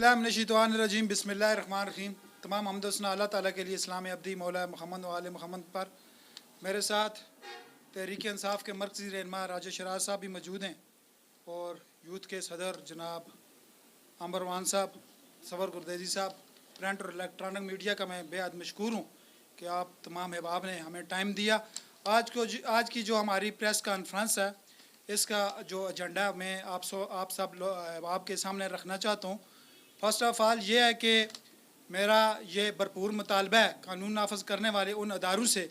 औज़ुबिल्लाहिमिनश्शैतानिर्रजीम बिस्मिल्लाहिर्रहमानिर्रहीम। तमाम हम्द व सना अल्लाह ताला के लिए, इस्लाम अब्दी मौला मोहम्मद व आले मोहम्मद पर। मेरे साथ तहरीक इंसाफ के मरकज़ी रहनुमा राजा शराज साहब भी मौजूद हैं और यूथ के सदर जनाब अमरवान साहब, सवर गुरदैजी साहब। प्रिंट और इलेक्ट्रॉनिक मीडिया का मैं बेहद मशकूर हूँ कि आप तमाम अहबाब ने हमें टाइम दिया। आज की जो हमारी प्रेस कॉन्फ्रेंस है, इसका जो एजेंडा मैं आप सब अहबाब के सामने रखना चाहता हूँ। फ़र्स्ट ऑफ़ ऑल ये है कि मेरा ये भरपूर मुतालबा है कानून नाफज करने वाले उन अदारों से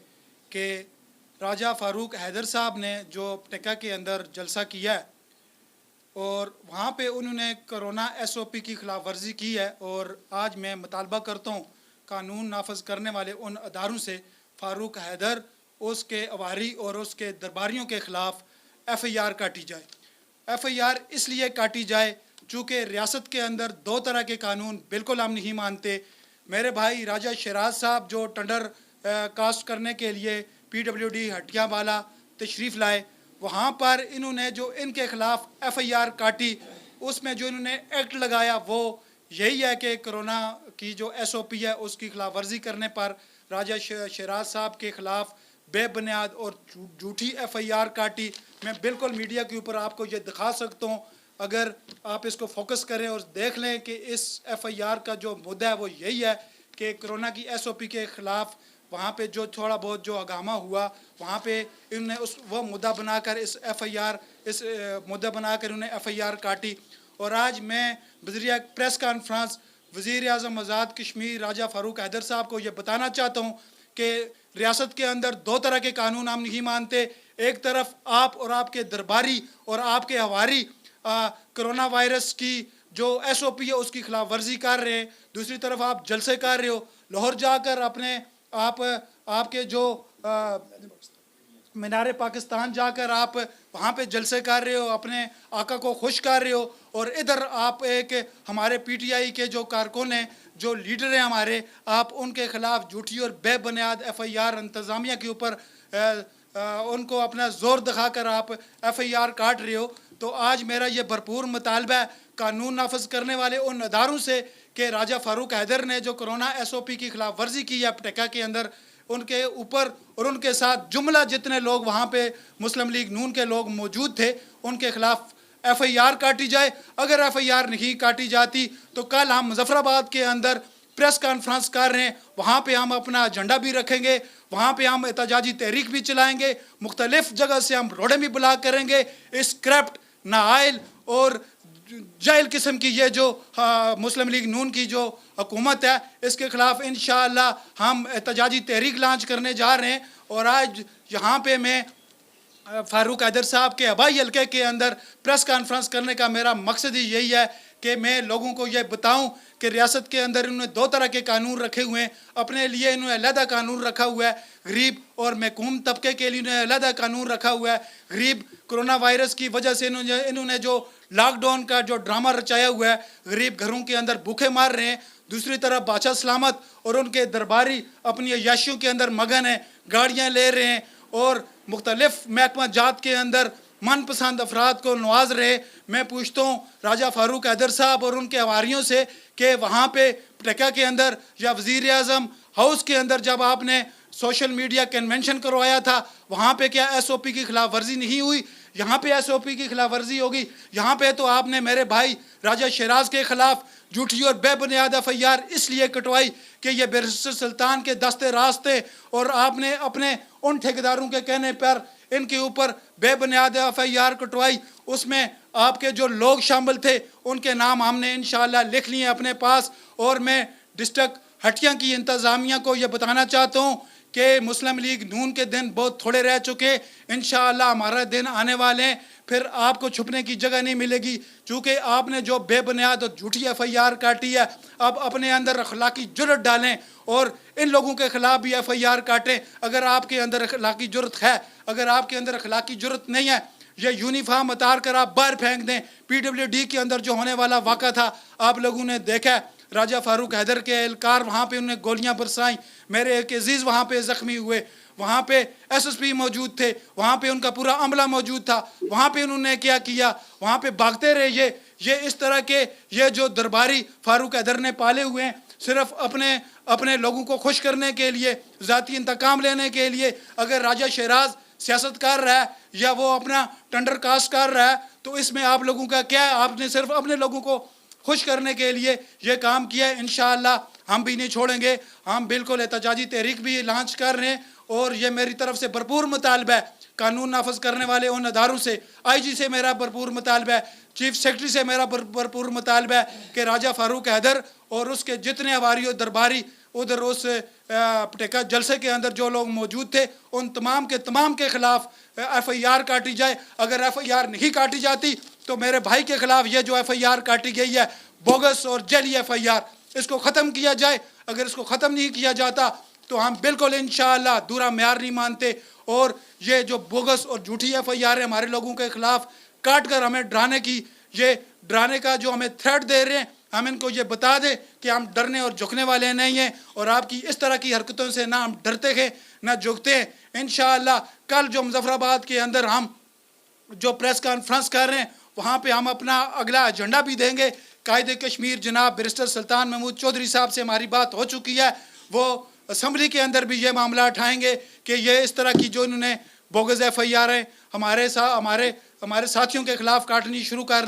कि राजा फ़ारूक हैदर साहब ने जो टेका के अंदर जलसा किया है और वहाँ पे उन्होंने कोरोना SOP की खिलाफ वर्जी की है, और आज मैं मुतालबा करता हूँ कानून नाफज करने वाले उन अदारों से फ़ारूक हैदर, उसके अवारी और उसके दरबारियों के ख़िलाफ़ FIR काटी जाए। FIR इसलिए काटी जाए चूँकि रियासत के अंदर दो तरह के कानून बिल्कुल हम नहीं मानते। मेरे भाई राजा शराज साहब जो टेंडर कास्ट करने के लिए PWD हटियावाला तशरीफ़ लाए, वहाँ पर इन्होंने जो इनके ख़िलाफ़ FIR काटी, उसमें जो इन्होंने एक्ट लगाया वो यही है कि कोरोना की जो SOP है उसकी खिलाफ वर्जी करने पर राजा शराज साहब के ख़िलाफ़ बेबुनियाद और झूठी FIR काटी। मैं बिल्कुल मीडिया के ऊपर आपको ये दिखा सकता हूँ, अगर आप इसको फोकस करें और देख लें कि इस FIR का जो मुद्दा है वो यही है कि कोरोना की SOP के ख़िलाफ़ वहाँ पे जो थोड़ा बहुत जो हंगामा हुआ, वहाँ पे इन्होंने वो मुद्दा बनाकर इस मुद्दा बनाकर उन्हें FIR काटी। और आज मैं बज़रिया प्रेस कॉन्फ्रेंस वज़ीर-ए-आज़म आज़ाद कश्मीर राजा फ़ारूक हैदर साहब को ये बताना चाहता हूँ कि रियासत के अंदर दो तरह के कानून हम नहीं मानते। एक तरफ आप और आपके दरबारी और आपके हवारी कोरोना वायरस की जो SOP है उसकी खिलाफ वर्जी कर रहे हैं, दूसरी तरफ आप जलसे कर रहे हो। लाहौर जाकर आपके जो मीनारे पाकिस्तान जाकर आप वहाँ पे जलसे कर रहे हो, अपने आका को खुश कर रहे हो, और इधर आप एक हमारे PTI के जो कारकुन हैं, जो लीडर हैं हमारे, आप उनके ख़िलाफ़ झूठी और बेबुनियाद FIR इंतज़ामिया के ऊपर उनको अपना ज़ोर दिखाकर आप FIR काट रहे हो। तो आज मेरा ये भरपूर मुतालबा है कानून नाफज करने वाले उन अदारों से कि राजा फ़ारूक हैदर ने जो कोरोना SOP की खिलाफ वर्जी की है टेका के अंदर, उनके ऊपर और उनके साथ जुमला जितने लोग वहाँ पे मुस्लिम लीग नून के लोग मौजूद थे, उनके ख़िलाफ़ FIR काटी जाए। अगर FIR नहीं काटी जाती तो कल हम मुज़फ़्फ़राबाद के अंदर प्रेस कॉन्फ्रेंस कर रहे हैं, वहाँ पे हम अपना झंडा भी रखेंगे, वहाँ पे हम एहतजाजी तहरीक भी चलाएँगे, मुख्तलिफ़ जगह से हम रोडें भी ब्लॉक करेंगे। इस करप्ट, नाअहल और जाहिल किस्म की ये जो मुस्लिम लीग नून की जो हुकूमत है, इसके ख़िलाफ़ इंशाअल्लाह हम एहतजाजी तहरीक लॉन्च करने जा रहे हैं। और आज यहाँ पे मैं फ़ारूक हैदर साहब के हवाई हल्के के अंदर प्रेस कॉन्फ्रेंस करने का मेरा मकसद ही यही है कि मैं लोगों को ये बताऊं कि रियासत के अंदर इन्होंने दो तरह के कानून रखे हुए हैं। अपने लिए इन्होंने अलहदा कानून रखा हुआ है, गरीब और महकूम तबके के लिए इन्होंने अलहदा कानून रखा हुआ है। गरीब कोरोना वायरस की वजह से इन्होंने जो लॉकडाउन का जो ड्रामा रचाया हुआ है, गरीब घरों के अंदर भूखे मार रहे हैं। दूसरी तरफ बादशाह सलामत और उनके दरबारी अपनी अय्याशियों के अंदर मगन हैं, गाड़ियाँ ले रहे हैं और मुख्तलिफ़ महकमा जात के अंदर मनपसंद अफराद को नवाज रहे। मैं पूछता हूँ राजा फ़ारूक हैदर साहब और उनके हवारियों से कि वहाँ पे टेका के अंदर या वज़ीर-ए-आज़म हाउस के अंदर जब आपने सोशल मीडिया कन्वेंशन करवाया था, वहाँ पे क्या SOP की खिलाफ वर्जी नहीं हुई? यहाँ पे SOP की खिलाफ वर्जी होगी। यहाँ पे तो आपने मेरे भाई राजा शराज के ख़िलाफ़ झूठी और बेबुनियाद FIR इसलिए कटवाई कि ये बैरिस्टर सुल्तान के दस्ते रास्ते, और आपने अपने उन ठेकेदारों के कहने पर इनके ऊपर बेबुनियाद FIR कटवाई। उसमें आपके जो लोग शामिल थे उनके नाम हमने इंशाअल्लाह लिख लिए अपने पास। और मैं डिस्ट्रिक्ट हटिया की इंतज़ामिया को ये बताना चाहता हूँ कि मुस्लिम लीग नून के दिन बहुत थोड़े रह चुके, इंशाअल्लाह हमारा दिन आने वाले हैं, फिर आपको छुपने की जगह नहीं मिलेगी। चूँकि आपने जो बेबुनियाद और झूठी FIR काटी है, अब अपने अंदर अखलाकी जुर्रत डालें और इन लोगों के ख़िलाफ़ भी FIR काटें अगर आपके अंदर अखलाकी जुर्रत है। अगर आपके अंदर अखलाकी जुर्रत नहीं है, ये यूनिफॉर्म उतार कर आप बाहर फेंक दें। PWD के अंदर जो होने वाला वाक़ा था आप लोगों ने देखा, राजा फ़ारूक हैदर के एहलकार वहाँ पे उन्हें गोलियाँ बरसाईं, मेरे एक अजीज़ वहाँ पे ज़ख्मी हुए, वहाँ पे SSP मौजूद थे, वहाँ पे उनका पूरा अमला मौजूद था, वहाँ पे उन्होंने क्या किया, वहाँ पे भागते रहे। یہ اس طرح کے یہ جو درباری فاروق حیدر نے پالے ہوئے ہیں صرف اپنے لوگوں کو خوش کرنے کے لیے، ذاتی انتقام لینے کے لیے، اگر راجہ شیراز سیاست کر رہا ہے یا وہ اپنا ٹنڈر کاسٹ کر رہا ہے تو اس میں آپ لوگوں کا کیا ہے؟ آپ نے صرف اپنے لوگوں کو خوش کرنے کے لیے یہ کام کیا ہے۔ انشاءاللہ ہم بھی نہیں چھوڑیں گے، ہم بالکل احتجاجی تحریک بھی لانچ کر رہے ہیں، اور یہ میری طرف سے بھرپور مطالبہ ہے قانون نافذ کرنے والے ان اداروں سے، آئی جی سے میرا بھرپور مطالبہ ہے، چیف سیکرٹری سے میرا بھرپور مطالبہ ہے کہ راجہ فاروق حیدر اور اس کے جتنے عواری و درباری ادھر اس پٹیکا جلسے کے اندر جو لوگ موجود تھے ان تمام کے خلاف ایف آئی آر کاٹی جائے۔ اگر ایف آئی آر نہیں کاٹی جاتی تو میرے بھائی کے خلاف یہ جو ایف آئی آر کاٹی گئی ہے بوگس اور جعلی ایف آئی آر، اس کو ختم کیا جائے۔ اگر اس کو ختم نہیں کیا جاتا تو ہم بالکل انشاءاللہ دورہ معیار نہیں مانتے، اور یہ جو بوگس اور جھوٹی ایف آئی آر ہے ہمارے لوگوں کے خلاف کاٹ کر ہمیں ڈرانے کا جو ہمیں تھریٹ دے رہے ہیں، ہم ان کو یہ بتا دیں کہ ہم ڈرنے اور جھکنے والے نہیں ہیں، اور آپ کی اس طرح کی حرکتوں سے نہ ہم ڈرتے ہیں نہ جھکتے ہیں۔ انشاءاللہ کل جو مظفر آباد کے اندر ہم جو پریس کانفرنس کر رہے ہیں وہاں پہ ہم اپنا اگلا ایجنڈا بھی دیں گے۔ قائد کشمیر جناب بیرسٹر سلطان محمود چودھری صاحب سے ہماری بات ہو چکی ہے، وہ اسمبلی کے اندر بھی یہ معاملہ اٹھائیں گے کہ یہ اس طرح کی جو انہوں نے بوگس ایف آئی آر ہمارے ساتھیوں کے خلاف کاٹنی شروع کر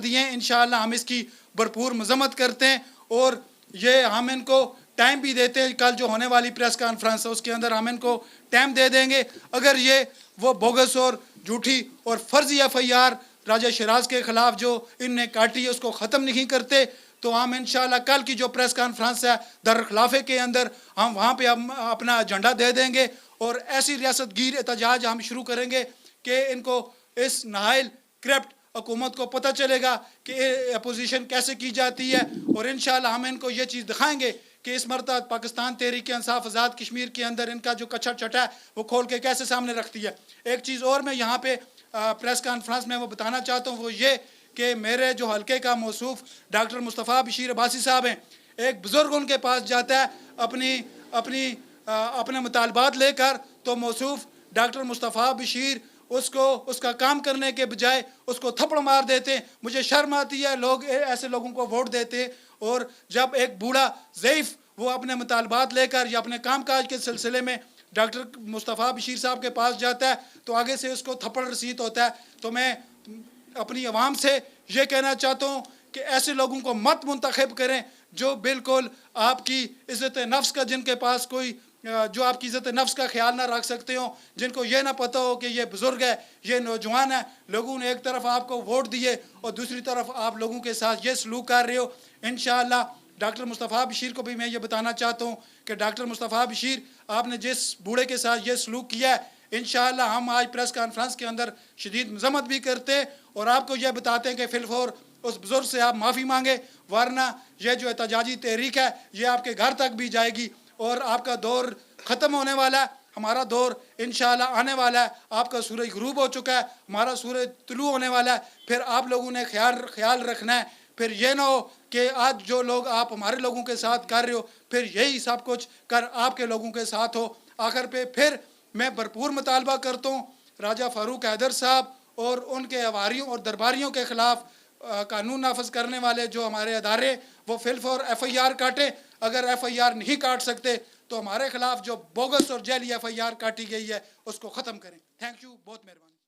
دی ہیں۔ انشاءاللہ ہم اس کی بھرپور مذمت کرتے ہیں، اور یہ ہم ان کو ٹائم بھی دیتے ہیں، کل جو ہونے والی پریس کانفرنس ہے اس کے اندر ہم ان کو ٹائم دے دیں گے۔ اگر یہ وہ بوگس اور جھوٹی اور فرضی ایف آئی آر راجہ شیراز کے خلاف جو ان نے کاٹی ہے اس کو ختم نہیں کرتے تو ہم انشاءاللہ کل کی جو پریس کانفرنس ہے دارالخلافے کے اندر ہم وہاں پہ اپنا ایجنڈا دے دیں گے، اور ایسی ریاست گیر احتجاج ہم شروع کریں گے کہ ان کو اس نااہل کرپٹ حکومت کو پتہ چلے گا کہ اپوزیشن کیسے کی جاتی ہے، اور انشاءاللہ ہم ان کو یہ چیز دکھائیں گے کہ اس مرتبہ پاکستان تحریک انصاف آزاد کشمیر کے اندر ان کا جو کچھڑ چٹا ہے وہ کھول کے کیسے سامنے رکھتی ہے۔ ایک چیز اور میں یہاں پہ پریس کانفرنس میں وہ بتانا چاہتا ہوں، وہ یہ کہ میرے جو حلقے کا موصوف ڈاکٹر مصطفیٰ بشیر عباسی صاحب ہیں، ایک بزرگ ان کے پاس جاتا ہے اپنے مطالبات لے کر، تو موصوف ڈاکٹر مصطفیٰ بشیر اس کا کام کرنے کے بجائے اس کو تھپڑ مار دیتے۔ مجھے شرم آتی ہے لوگ ایسے لوگوں کو ووٹ دیتے، اور جب ایک بوڑھا ضعیف وہ اپنے مطالبات لے کر یا اپنے کام کاج کے سلسلے میں ڈاکٹر مصطفیٰ بشیر صاحب کے پاس جاتا ہے تو آگے سے اس کو تھپڑ رسید ہوتا ہے۔ تو میں اپنی عوام سے یہ کہنا چاہتا ہوں کہ ایسے لوگوں کو مت منتخب کریں جو بالکل آپ کی عزت نفس کا جن کے پاس کوئی جو آپ کی عزت نفس کا خیال نہ رکھ سکتے ہوں، جن کو یہ نہ پتہ ہو کہ یہ بزرگ ہے، یہ نوجوان ہے، لوگوں نے ایک طرف آپ کو ووٹ دیے اور دوسری طرف آپ لوگوں کے ساتھ یہ سلوک کر رہے ہو۔ انشاءاللہ ڈاکٹر مصطفیٰ بشیر کو بھی میں یہ بتانا چاہتا ہوں کہ ڈاکٹر مصطفیٰ بشیر آپ نے جس بوڑھے کے ساتھ یہ سلوک کیا ہے، انشاءاللہ ہم آج پریس کانفرنس کے اندر شدید مذمت بھی کرتے ہیں اور آپ کو یہ بتاتے ہیں کہ فی الفور اس بزرگ سے آپ معافی مانگے، ورنہ یہ جو احتجاجی تحریک ہے یہ آپ کے گھر تک بھی جائے گی، اور آپ کا دور ختم ہونے والا ہے، ہمارا دور انشاءاللہ آنے والا ہے۔ آپ کا سورج غروب ہو چکا ہے، ہمارا سورج طلوع ہونے والا ہے، پھر آپ لوگوں نے خیال رکھنا ہے، پھر یہ نہ ہو کہ آج جو لوگ آپ ہمارے لوگوں کے ساتھ کر رہے ہو پھر یہی سب کچھ کر آپ کے لوگوں کے ساتھ ہو۔ آخر پہ پھر میں بھرپور مطالبہ کرتا ہوں راجہ فاروق حیدر صاحب اور ان کے عواریوں اور درباریوں کے خلاف قانون نافذ کرنے والے جو ہمارے ادارے وہ فی الفور ایف آئی آر کاٹے۔ اگر ایف آئی آر نہیں کاٹ سکتے تو ہمارے خلاف جو بوگس اور جعلی ایف آئی آر کاٹی گئی ہے اس کو ختم کریں۔ تھینک یو، بہت مہربانی۔